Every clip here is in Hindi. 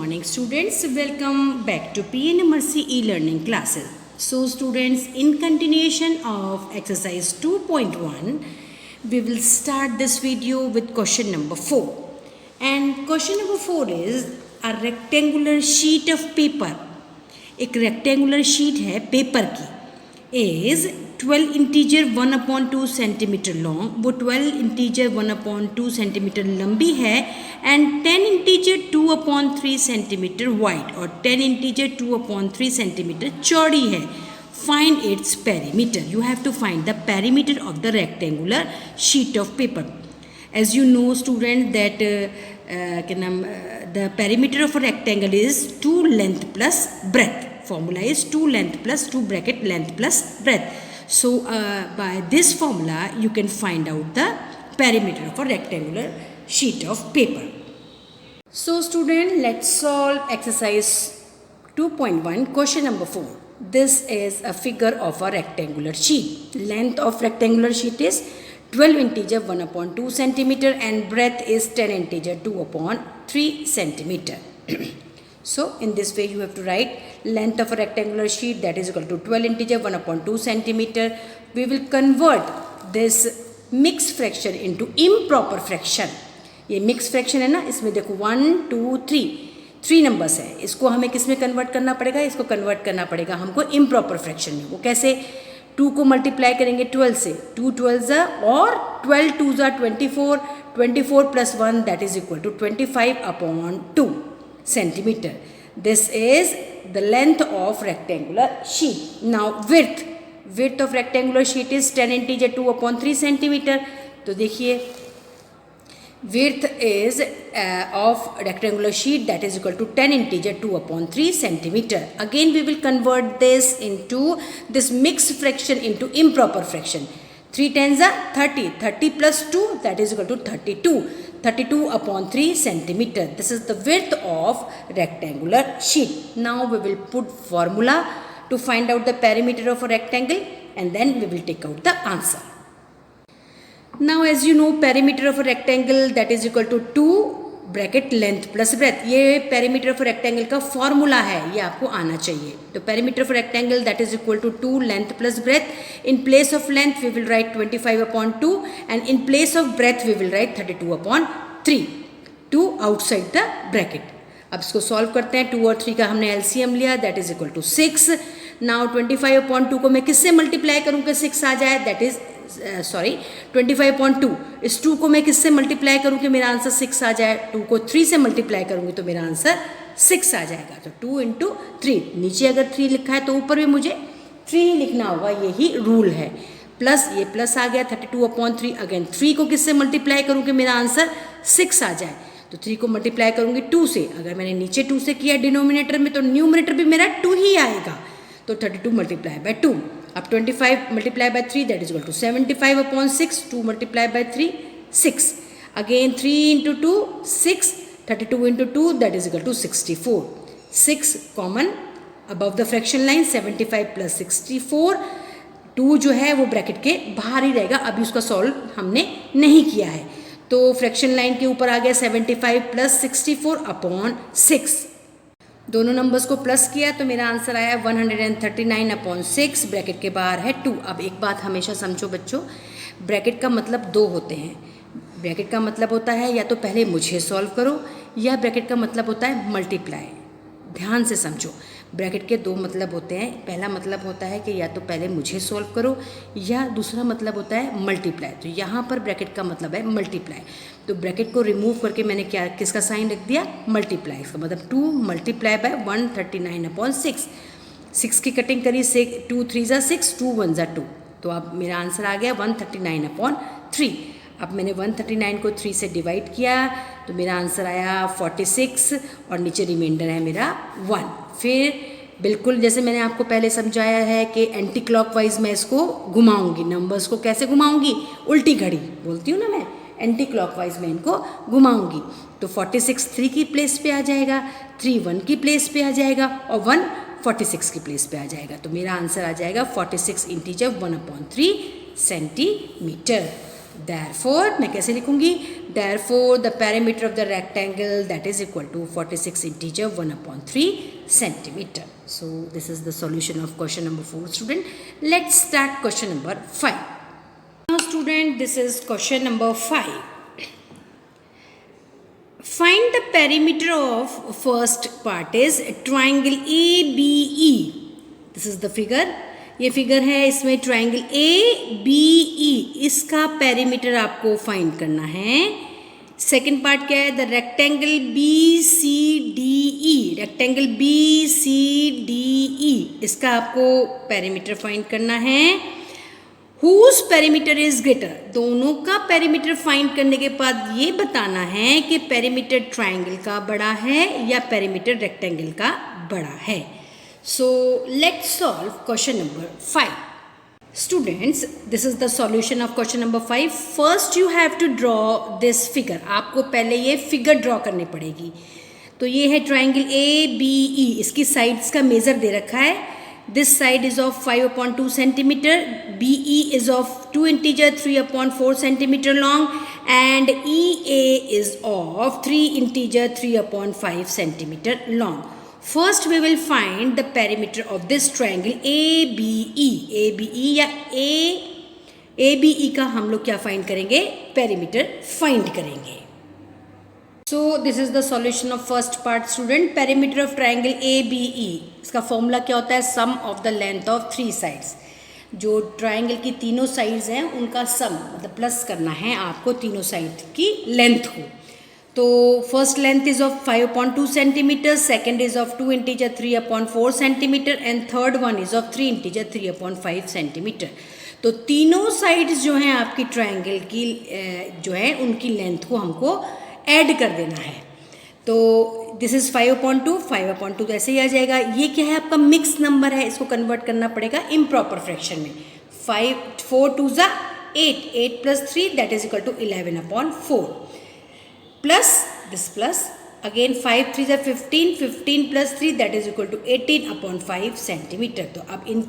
Morning students, welcome back to PN Mercy e-learning classes. So students, in continuation of exercise 2.1, we will start this video with question number 4. And question number 4 is a rectangular sheet of paper. एक rectangular sheet है paper की, is 12 integer 1/2 centimeter long. वो 12 integer 1/2 centimeter लंबी है and 10 integer 2/3 centimeter wide और 10 integer 2/3 centimeter चौड़ी है. Find its perimeter. You have to find the perimeter of the rectangular sheet of paper. As you know student that the perimeter of a rectangle is 2 length plus breadth. Formula is 2 length plus 2 bracket length plus breadth. So by this formula you can find out the perimeter of a rectangular sheet of paper. So student, let's solve exercise 2.1 question number 4. This is a figure of a rectangular sheet. Length of rectangular sheet is 12 integer 1/2 centimeter and breadth is 10 integer 2/3 centimeter. So in this way you have to write length of a rectangular sheet, that is equal to 12 integer 1/2 centimeter. We will convert this mixed fraction into improper fraction. ये mixed fraction है ना, इसमें देखो 1 2 3 नंबर्स है. इसको हमें किस में कन्वर्ट करना पड़ेगा? इसको कन्वर्ट करना पड़ेगा हमको इम्प्रॉपर फ्रैक्शन में. वो कैसे? 2 को मल्टीप्लाई करेंगे 12 से, 2 12 और 12 2 24, 24 plus 1 that is equal to 25/2 centimeter. This is the length of rectangular sheet. Now width of rectangular sheet is 10 integer 2/3 centimeter. तो देखिए width is of rectangular sheet that is equal to 10 integer 2/3 centimeter. Again we will convert this into this mixed fraction into improper fraction. 3 tens are 30. 30 plus 2 that is equal to 32. 32/3 centimeter. This is the width of rectangular sheet. Now we will put formula to find out the perimeter of a rectangle and then we will take out the answer. Now as you know perimeter of a rectangle that is equal to 2 bracket length plus breadth. ये perimeter of a rectangle का formula है, ये आपको आना चाहिए. तो perimeter of a rectangle that is equal to 2 length plus breadth. In place of length we will write 25/2 and in place of breadth we will write 32/3. 2 outside the bracket. अब इसको solve करते हैं. 2 और 3 का हमने LCM लिया, that is equal to 6. Now 25/2 को मैं किससे multiply करूँ कि 6 आ जाए? That is 25/2. इस 2 को मैं किससे मल्टीप्लाई करूँ कि मेरा आंसर 6 आ जाए? 2 को 3 से मल्टीप्लाई करूँगी तो मेरा आंसर 6 आ जाएगा. तो 2 into 3. नीचे अगर 3 लिखा है तो ऊपर भी मुझे 3 ही लिखना होगा, यही रूल है. प्लस ये प्लस आ गया 32/3. अगेन 3 को किससे मल्टीप्लाई करूँ कि मेरा आंसर 6 आ जाए? तो 3 को मल्टीप्लाई करूँगी 2 से. अगर मैंने नीचे 2 से किया डिनोमिनेटर में तो न्यूमरेटर भी मेरा 2 ही आएगा. तो 32 multiply by 2. अब 25 multiply by 3 that is equal to 75/6. 2 multiply by 3 6. Again 3 into 2 6. 32 into 2 that is equal to 64. 6 common above the fraction line. 75 plus 64. 2 जो है वो ब्रैकेट के बाहर ही रहेगा. अभी उसका सॉल्व हमने नहीं किया है तो फ्रैक्शन लाइन के ऊपर आ गया 75 plus 64/6. दोनों नंबर्स को प्लस किया तो मेरा आंसर आया 139/6. ब्रैकेट के बाहर है 2. अब एक बात हमेशा समझो बच्चों, ब्रैकेट का मतलब 2 होते हैं. ब्रैकेट का मतलब होता है या तो पहले मुझे सॉल्व करो या ब्रैकेट का मतलब होता है मल्टीप्लाई. ध्यान से समझो, ब्रैकेट के 2 मतलब होते हैं. पहला मतलब होता है कि या तो पहले मुझे सॉल्व करो या दूसरा मतलब होता है मल्टीप्लाई. तो यहाँ पर ब्रैकेट का मतलब है मल्टीप्लाई. तो ब्रैकेट को रिमूव करके मैंने क्या किसका साइन रख दिया? मल्टीप्लाई. इसका मतलब 2 मल्टीप्लाई बाय 139/6. 6 की कटिंग करी, 2 3 ज़ा 6, 2 1 ज़ा 2. तो अब मेरा आंसर आ गया 139/3. अब मैंने 139 को 3 से डिवाइड किया तो मेरा आंसर आया 46 और नीचे रिमाइंडर है मेरा 1. फिर बिल्कुल जैसे मैंने आपको पहले समझाया है कि एंटी क्लॉकवाइज मैं इसको घुमाऊंगी. नंबर्स को कैसे घुमाऊंगी? उल्टी घड़ी बोलती हूँ ना मैं, एंटी क्लॉकवाइज में इनको घुमाऊंगी. तो 46 3 की प्लेस पे आ जाएगा, 3 1 की प्लेस पे आ जाएगा और 1 46 की प्लेस पे आ जाएगा. तो मेरा आंसर आ जाएगा 46 इंटीजर 1/3 सेंटीमीटर. Therefore मैं कैसे लिखूंगी? Therefore the perimeter of the rectangle that is equal to 46 integer 1/3 centimeter. So this is the solution of question number 4, student. Let's start question number 5. Now student, this is question number 5. Find the perimeter of first part is triangle ABE. This is the figure. ये फिगर है, इसमें ट्राइंगल ABE, इसका पेरीमीटर आपको फाइंड करना है. सेकंड पार्ट क्या है? The rectangle BCDE, rectangle BCDE, इसका आपको पेरीमीटर फाइंड करना है. हुज पेरीमीटर इज ग्रेटर, दोनों का पेरीमीटर फाइंड करने के बाद ये बताना है कि पेरीमीटर ट्राइंगल का बड़ा है या पेरीमीटर रेक्टेंगल का बड़ा है. So let's solve question number 5. Students, this is the solution of question number 5. First you have to draw this figure. आपको पहले ये फिगर ड्रॉ करनी पड़ेगी. तो ये है ट्राइंगल ABE, इसकी साइड्स का मेजर दे रखा है. This side is of 5/2 centimeter, BE is of 2 integer 3/4 centimeter long, and EA is of 3 integer 3/5 centimeter long. First we will find the perimeter of this triangle ABE. ABE या ABE का हम लोग क्या फाइंड करेंगे? पेरीमीटर फाइंड करेंगे. So this is the solution of first part, student. Perimeter of triangle ABE, इसका फॉर्मूला क्या होता है? Sum of the length of 3 sides. जो ट्राइंगल की तीनों साइड्स हैं उनका सम मतलब प्लस करना है आपको तीनों साइड की लेंथ को. तो first length is of 5/2 centimetre, second is of 2 integer 3/4 centimetre and third one is of 3 integer 3/5 centimetre. तो तीनों साइड्स जो हैं आपकी ट्रायंगल की जो है उनकी लेंथ को हमको ऐड कर देना है. तो दिस इज 5/2 तो ऐसे ही आ जाएगा. ये क्या है? आपका मिक्स नंबर है, इसको कन्वर्ट करना पड़ेगा इम्प्रॉपर फ्रैक्शन में. 4 2 8, 8 + 3 that is equal to 11/4 plus this plus again 5 3 15, 15 + 3 that is equal to 18/5 centimetre. तो अब इन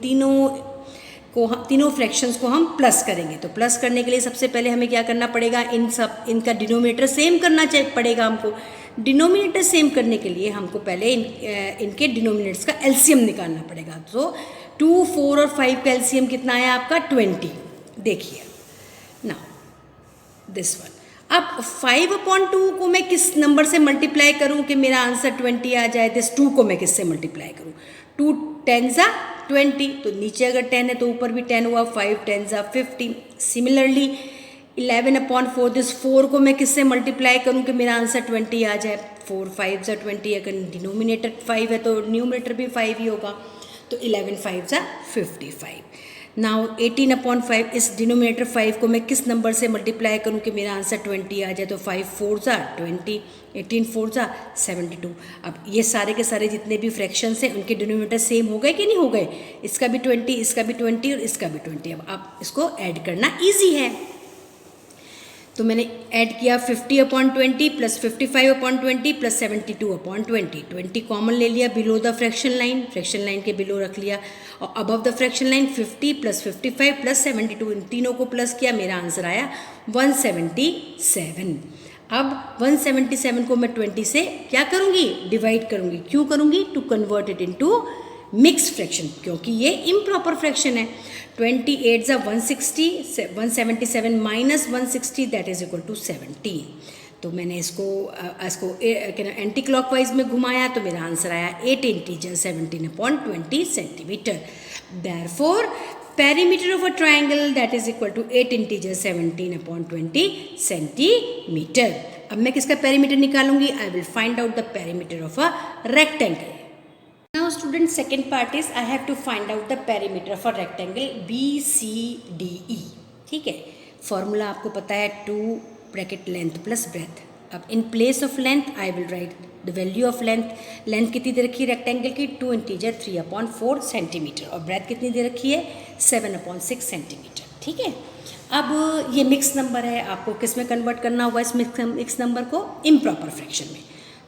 तीनों फ्रैक्शंस को हम प्लस करेंगे. तो प्लस करने के लिए सबसे पहले हमें क्या करना पड़ेगा? इनका डिनोमिनेटर सेम करना पड़ेगा हमको. डिनोमिनेटर सेम करने के लिए हमको पहले इनके डिनोमिनेटर्स का एलसीएम निकालना पड़ेगा. तो 2 4 और 5 का एलसीएम कितना आया आपका? 20. देखिए नाउ दिस वन. अब 5/2 को मैं किस नंबर से मल्टीप्लाई करूं कि मेरा आंसर 20 आ जाए? दिस 2 को मैं किससे मल्टीप्लाई करूं? 2 10 20, तो नीचे अगर 10 है तो ऊपर भी 10 हुआ. 5 10 15. सिमिलरली 11/4, दिस 4 को मैं किससे मल्टीप्लाई करूं कि मेरा आंसर 20 आ जाए? 4 5 20, अगर डिनोमिनेटर 5 है तो न्यूमरेटर भी 5 ही होगा. तो 11 5 55. नाउ 18/5, इस डिनोमिनेटर 5 को मैं किस नंबर से मल्टीप्लाई करूं कि मेरा आंसर 20 आ जाए? तो 5 4 20, 18 4 72. अब ये सारे के सारे जितने भी फ्रैक्शंस हैं उनके डिनोमिनेटर सेम हो गए कि नहीं हो गए? इसका भी 20, इसका भी 20 और इसका भी 20. अब आप इसको ऐड करना ईजी है. तो मैंने ऐड किया 50/20 + 55/20 + 72/20. 20 कॉमन ले लिया बिलो द फ्रैक्शन लाइन के बिलो रख लिया. और अबव द फ्रैक्शन लाइन 50 + 55 + 72, इन तीनों को प्लस किया. मेरा आंसर आया 177. अब 177 को मैं 20 से क्या करूँगी? डिवाइड करूँगी. क्यों करूँगी? To convert it into mixed fraction, क्योंकि ये इम्प्रॉपर फ्रैक्शन है. 28 160, 177 - 160 दैट इज इक्वल टू 17. तो मैंने इसको एंटी क्लॉकवाइज में घुमाया तो मेरा आंसर आया 8 integer 17/20 centimetre. Therefore perimeter of a triangle that is equal to 8 integer 17/20 centimetre. अब मैं किसका पेरीमीटर निकालूंगी? I will find out the perimeter of a rectangle. Now student, second part is I have to find out the perimeter of a rectangle BCDE. ठीक है, फॉर्मूला आपको पता है 2 ब्रैकेट लेंथ प्लस ब्रेथ. अब in place of length I will write the value of length. Length कितनी दे रखी है रेक्टेंगल की? 2 integer 3/4 सेंटीमीटर. और ब्रेथ कितनी दे रखी है? 7/6 सेंटीमीटर. ठीक है. अब ये मिक्स नंबर है, आपको किस में कन्वर्ट करना होगा इस मिक्स नंबर को? इम्प्रॉपर फ्रैक्शन में.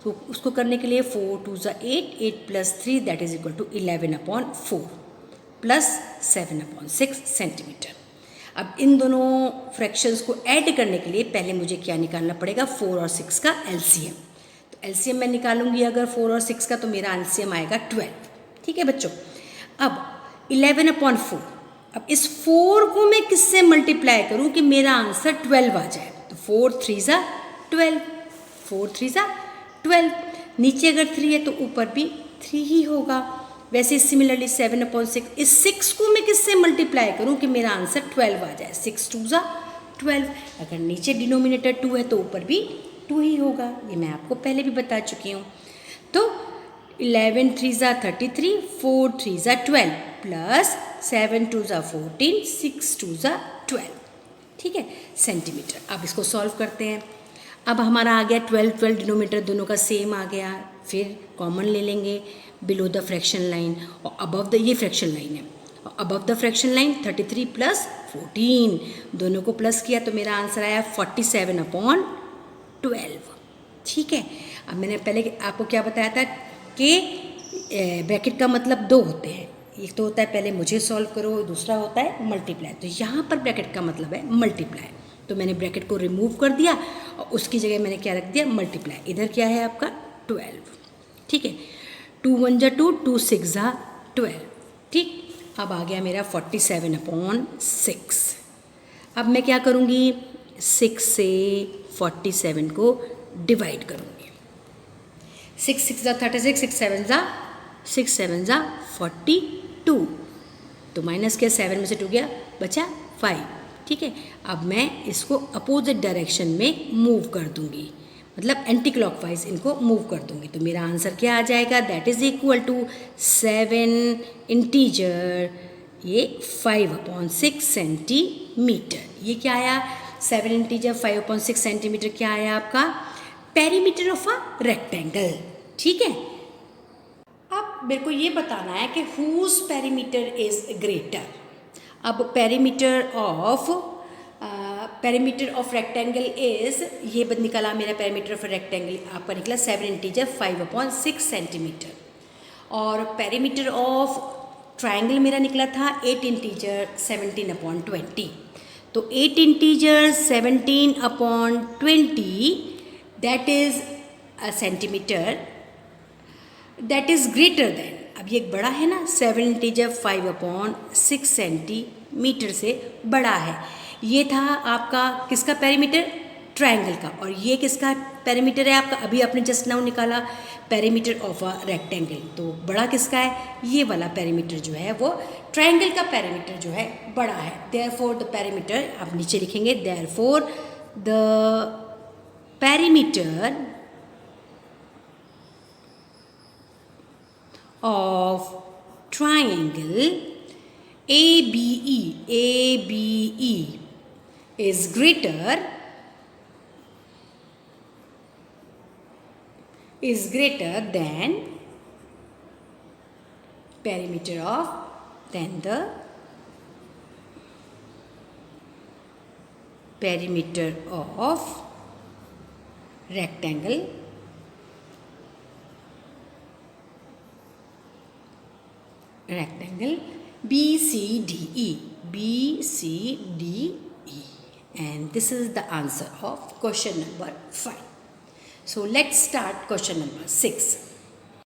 तो उसको करने के लिए 4 2 8, 8 + 3 that is equal to 11/4 plus 7/6 centimetre. अब इन दोनों फ्रैक्शंस को ऐड करने के लिए पहले मुझे क्या निकालना पड़ेगा, 4 और 6 का एलसीएम। तो एलसीएम मैं निकालूंगी अगर 4 और 6 का, तो मेरा एलसीएम आएगा 12। ठीक है बच्चों। अब 11/4, अब इस 4 को मैं किससे मल्टीप्लाई करूं कि मेरा आंसर 12 आ जाए। तो 4 3 ज़ा 12, 4 3 ज़ा 12। नीचे अगर 3 है तो ऊपर भी 3 ही होगा। वैसे सिमिलरली 7/6, इस 6 को मैं किससे मल्टीप्लाई करूं कि मेरा आंसर 12 आ जाए। 6 2 ज़ा 12। अगर नीचे डिनोमिनेटर 2 है तो ऊपर भी 2 ही होगा। ये मैं आपको पहले भी बता चुकी हूँ। तो 11 3 ज़ा 33, 4 3 ज़ा 12 प्लस 7 2 ज़ा 14, 6 2 ज़ा 12। ठीक है, सेंटीमीटर। अब इसको सॉल्व करते हैं। अब हमारा आ गया 12 12, डिनोमीटर दोनों का सेम आ गया। फिर कॉमन ले लेंगे बिलो द फ्रैक्शन लाइन और अबव द, ये फ्रैक्शन लाइन है, और above the fraction line 33 plus 14, दोनों को प्लस किया तो मेरा आंसर आया 47/12। ठीक है। अब मैंने पहले आपको क्या बताया था कि ब्रैकेट का मतलब 2 होते हैं। एक तो होता है पहले मुझे सॉल्व करो, दूसरा होता है मल्टीप्लाई। तो यहाँ पर ब्रैकेट का मतलब है मल्टीप्लाई, तो मैंने ब्रैकेट को रिमूव कर दिया और उसकी जगह मैंने क्या रख दिया, मल्टीप्लाई। इधर क्या है आपका 12। ठीक है, 2 1 ज़ा 2, 2 6 ज़ा 12। ठीक, अब आ गया मेरा 47/6। अब मैं क्या करूँगी, 6 से 47 को डिवाइड करूँगी। 6 6 ज़ा 36, 6 7 ज़ा 42। तो माइनस किया, 7 में से 2 गया, बचा 5। ठीक है, अब मैं इसको अपोजिट डायरेक्शन में मूव कर दूंगी, मतलब एंटी क्लॉकवाइज इनको मूव कर दूंगी। तो मेरा आंसर क्या आ जाएगा, that is equal to 7 integer, ये 5/6 सेंटीमीटर। ये क्या आया, 7 इंटीजर 5/6 सेंटीमीटर क्या आया आपका, पेरीमीटर ऑफ अ रेक्टेंगल। ठीक है। अब मेरे को ये बताना है कि हुज पेरीमीटर इज ग्रेटर। अब पेरीमीटर ऑफ रेक्टेंगल इज, ये निकला मेरा पेरीमीटर ऑफ रेक्टेंगल आपका निकला 7 इंटीजर 5/6 सेंटीमीटर, और पेरीमीटर ऑफ ट्राइंगल मेरा निकला था 8 इंटीजर 17/20। तो 8 integer 17/20 that is a centimetre, that is greater than, अब ये बड़ा है ना, 7 इंटीजर 5/6 सेंटीमीटर से बड़ा है। ये था आपका किसका पेरीमीटर, ट्रायंगल का, और ये किसका पेरीमीटर है आपका, अभी आपने जस्ट नाउ निकाला पेरीमीटर ऑफ अ रेक्टेंगल। तो बड़ा किसका है, ये वाला पेरीमीटर जो है वो ट्रायंगल का पेरीमीटर जो है बड़ा है। देयरफॉर द पेरीमीटर, आप नीचे लिखेंगे therefore the perimeter of triangle ABE is greater than perimeter of the perimeter of rectangle BCDE. And this is the answer of question number 5. So let's start question number 6.